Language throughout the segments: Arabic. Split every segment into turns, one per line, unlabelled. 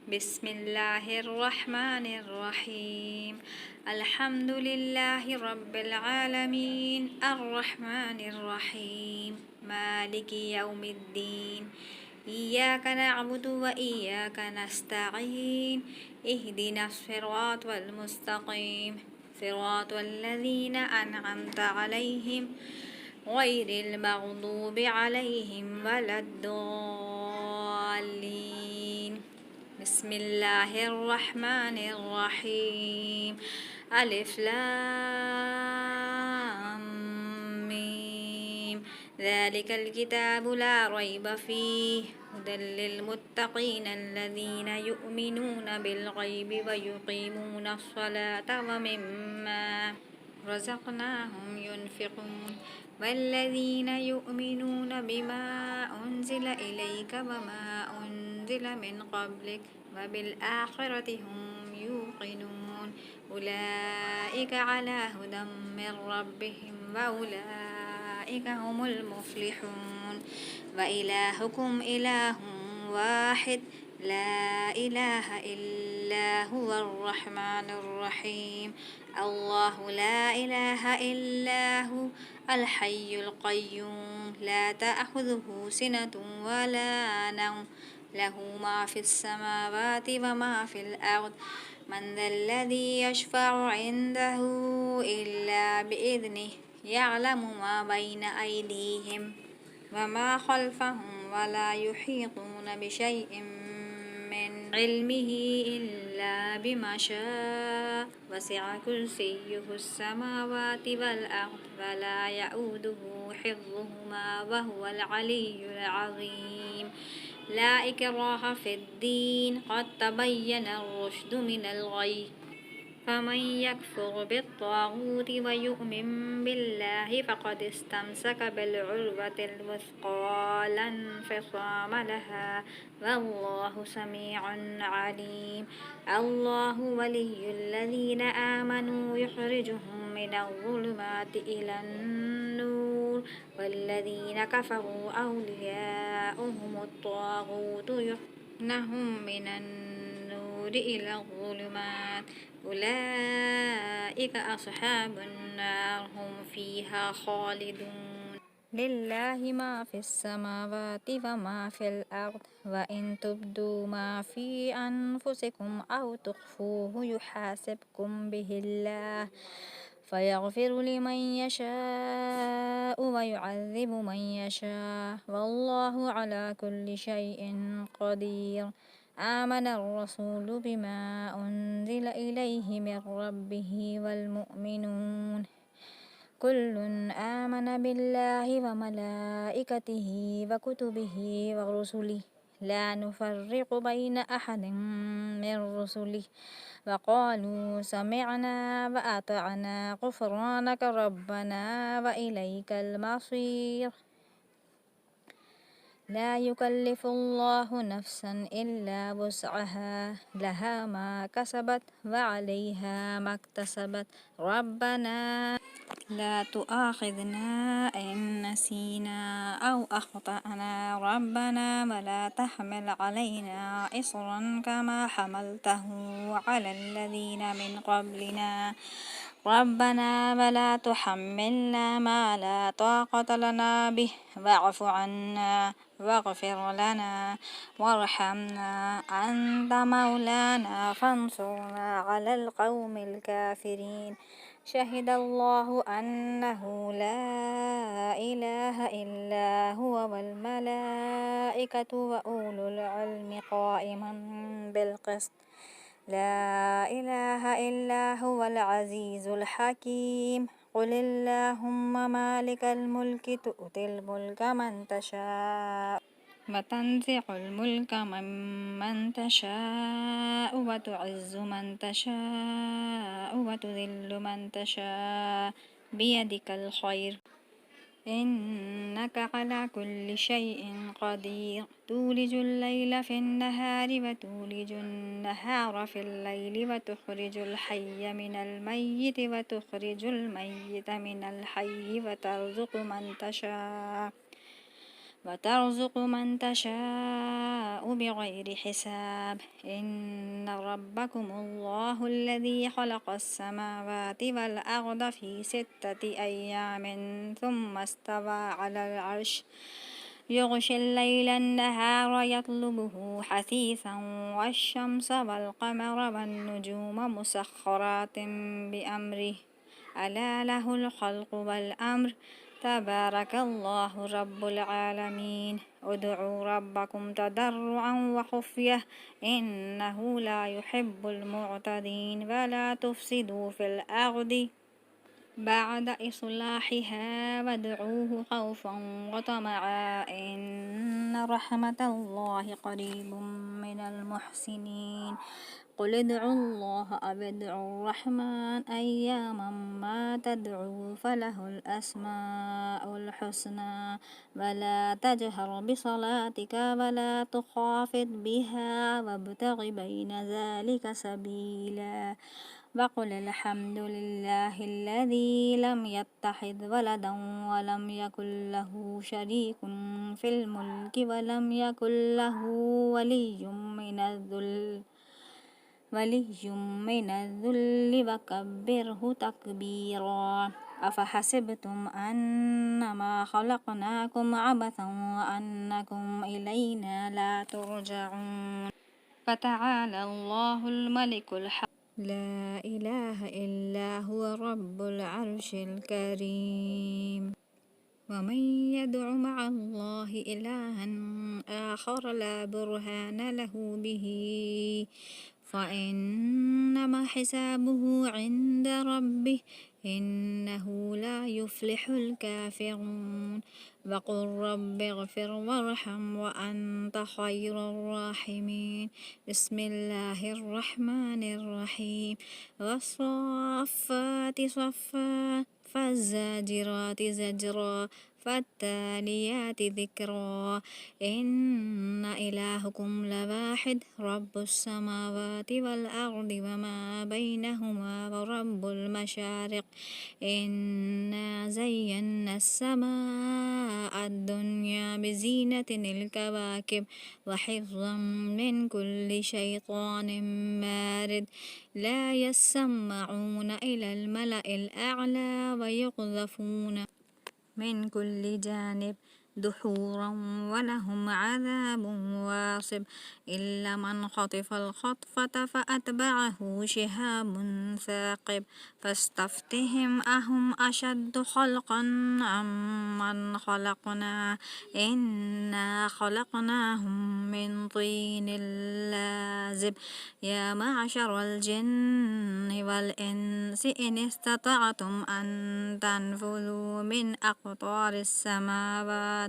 بسم الله الرحمن الرحيم. الحمد لله رب العالمين الرحمن الرحيم مالك يوم الدين. إياك نعبد وإياك نستعين. اهدنا الصراط المستقيم صراط الذين أنعمت عليهم غير المغضوب عليهم ولا الضالين. بسم الله الرحمن الرحيم. ألف لام ميم. ذلك الكتاب لا ريب فيه هدى للمتقين الذين يؤمنون بالغيب ويقيمون الصلاة ومما رزقناهم ينفقون والذين يؤمنون بما أنزل إليك وما أنزل من قبلك وبالآخرة هم يوقنون أولئك على هدى من ربهم وأولئك هم المفلحون. وإلهكم إله واحد لا إله إلا هو الرحمن الرحيم. الله لا إله إلا هو الحي القيوم لا تأخذه سنة ولا نوم له ما في السماوات وما في الأرض. من ذا الذي يشفع عنده إلا بإذنه يعلم ما بين أيديهم وما خلفهم ولا يحيطون بشيء من علمه إلا بما شاء وسع كرسيه السماوات والأرض ولا يؤوده حفظهما وهو العلي العظيم. لا إكراه في الدين قد تبين الرشد من الغي. فمن يكفر بالطاغوت ويؤمن بالله فقد استمسك بالعروة الوثقى لا انفصام لها والله سميع عليم. الله ولي الذين آمنوا يخرجهم من الظلمات إلى النور والذين كفروا أولياؤهم الطاغوت يخرجونهم من النور إلى الظلمات أولئك أصحاب النار هم فيها خالدون. لله ما في السماوات وما في الأرض وإن تبدوا ما في أنفسكم أو تخفوه يحاسبكم به الله فيغفر لمن يشاء ويعذب من يشاء والله على كل شيء قدير. آمن الرسول بما أنزل إليه من ربه والمؤمنون كل آمن بالله وملائكته وكتبه ورسله لا نفرق بين أحد من رسله وقالوا سمعنا وأطعنا غفرانك ربنا وإليك المصير. لا يكلف الله نفسا إلا وسعها لها ما كسبت وعليها ما اكتسبت ربنا لا تؤاخذنا إن نسينا أو أخطأنا ربنا ولا تحمل علينا إصرا كما حملته على الذين من قبلنا ربنا ولا تحملنا ما لا طاقة لنا به واعف عنا واغفر لنا وارحمنا أنت مولانا فانصرنا على القوم الكافرين. شهد الله أنه لا إله إلا هو والملائكة وأولو العلم قائما بالقسط لا إله إلا هو العزيز الحكيم. قل اللهم مالك الملك تؤتي الملك من تشاء وتنزع الملك ممن تشاء وتعز من تشاء وتذل من تشاء بيدك الخير إنك على كل شيء قدير. تولج الليل في النهار وتولج النهار في الليل وتخرج الحي من الميت وتخرج الميت من الحي وترزق من تشاء بغير حساب إن ربكم الله الذي خلق السماوات والأرض في 6 أيام ثم استوى على العرش يغشي الليل النهار يطلبه حثيثا والشمس والقمر والنجوم مسخرات بأمره ألا له الخلق والأمر تبارك الله رب العالمين ادعوا ربكم تضرعا وخفية إنه لا يحب المعتدين ولا تفسدوا في الأرض بعد إصلاحها وادعوه خوفا وطمعا إن رحمة الله قريب من المحسنين قل ادعوا الله أو ادعوا الرحمن أياما ما تدعوا فله الأسماء الحسنى ولا تجهر بصلاتك ولا تخافت بها وابتغ بين ذلك سبيلا وقل الحمد لله الذي لم يتخذ ولدا ولم يكن له شريك في الملك ولم يكن له ولي من الذل وكبره تكبيرا أفحسبتم أنما خلقناكم عبثا وأنكم إلينا لا ترجعون فتعالى الله الملك الحق لا إله إلا هو رب العرش الكريم ومن يدع مع الله إلها آخر لا برهان له به فإنما حسابه عند ربه إنه لا يفلح الكافرون وقل رب اغفر وارحم وأنت خير الراحمين بسم الله الرحمن الرحيم والصافات صفا فالزاجرات زجرا فالتاليات ذكرا إن إلهكم لواحد رب السماوات والأرض وما بينهما ورب المشارق إنا زينا السماء الدنيا بزينة الكواكب وحفظا من كل شيطان مارد لا يسمعون إلى الملأ الأعلى ويقذفون من كل جانب دحورا ولهم عذاب واصب إلا من خطف الخطفة فأتبعه شهاب ثاقب فاستفتهم أهم أشد خلقا أم من خلقنا إنا خلقناهم من طين لازب يا معشر الجن والإنس إن استطعتم أن تنفذوا من أقطار السماوات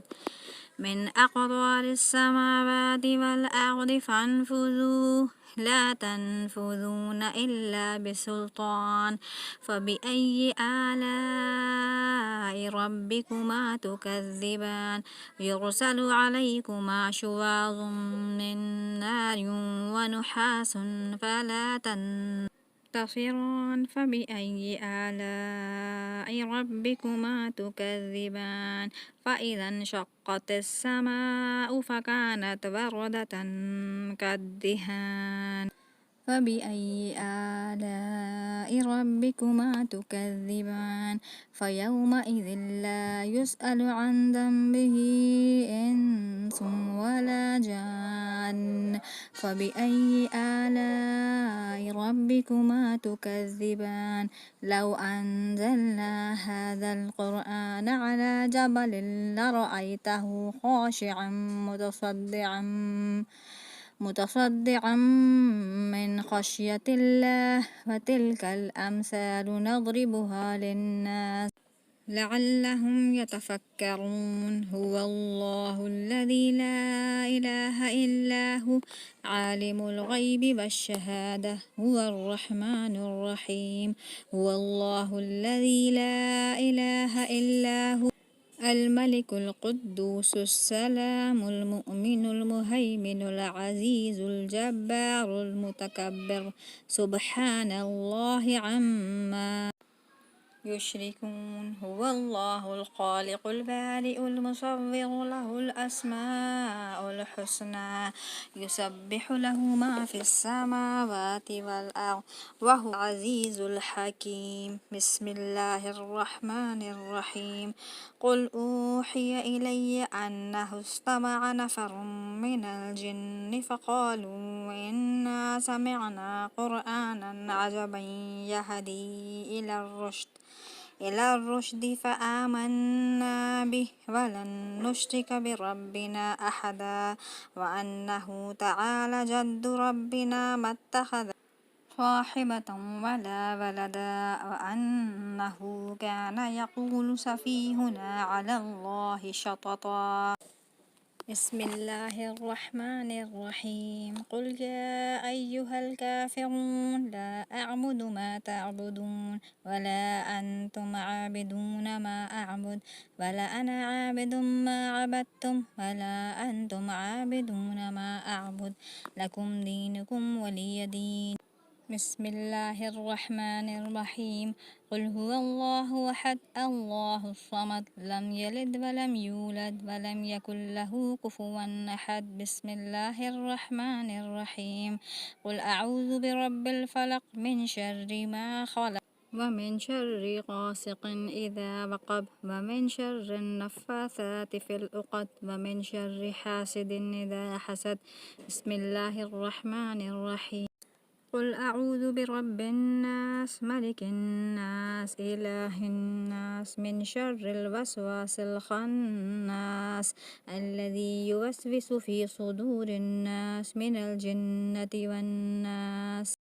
والأرض فانفذوا لا تنفذون إلا بسلطان فبأي آلاء ربكما تكذبان يرسل عليكما شواظ من نار ونحاس فلا تصران فبأي آلاء ربكما تكذبان فإذا انشقت السماء فكانت وردة كالدهان فبأي آلاء ربكما تكذبان فيومئذ لا يسأل عن ذنبه إنس ولا جان فبأي آلاء ربكما تكذبان لو أنزلنا هذا القرآن على جبل لرأيته خاشعا متصدعا من خشية الله وتلك الأمثال نضربها للناس لعلهم يتفكرون هو الله الذي لا إله إلا هو عالم الغيب والشهادة هو الرحمن الرحيم هو الله الذي لا إله إلا هو الملك القدوس السلام المؤمن المهيمن العزيز الجبار المتكبر سبحان الله عما يشركون هو الله الخالق البارئ المصور له الأسماء الحسنى يسبح له ما في السماوات والأرض وهو العزيز الحكيم بسم الله الرحمن الرحيم قل أوحي إلي أنه استمع نفر من الجن فقالوا إنا سمعنا قرآنا عجبا يهدي إلى الرشد فآمنا به ولن نشرك بربنا أحدا وأنه تعالى جد ربنا ما اتخذ صاحبة ولا ولدا وأنه كان يقول سفيهنا على الله شططا بسم الله الرحمن الرحيم قل يا أيها الكافرون لا أعبد ما تعبدون ولا أنتم عابدون ما أعبد ولا أنا عابد ما عبدتم ولا أنتم عابدون ما أعبد لكم دينكم ولي دين بسم الله الرحمن الرحيم قل هو الله أحد الله الصمد لم يلد ولم يولد ولم يكن له كفوا أحد بسم الله الرحمن الرحيم قل أعوذ برب الفلق من شر ما خلق ومن شر غاسق إذا وقب ومن شر النفاثات في العقد ومن شر حاسد إذا حسد بسم الله الرحمن الرحيم قل أعوذ برب الناس ملك الناس إله الناس من شر الوسواس الخناس الذي يوسوس في صدور الناس من الجنة والناس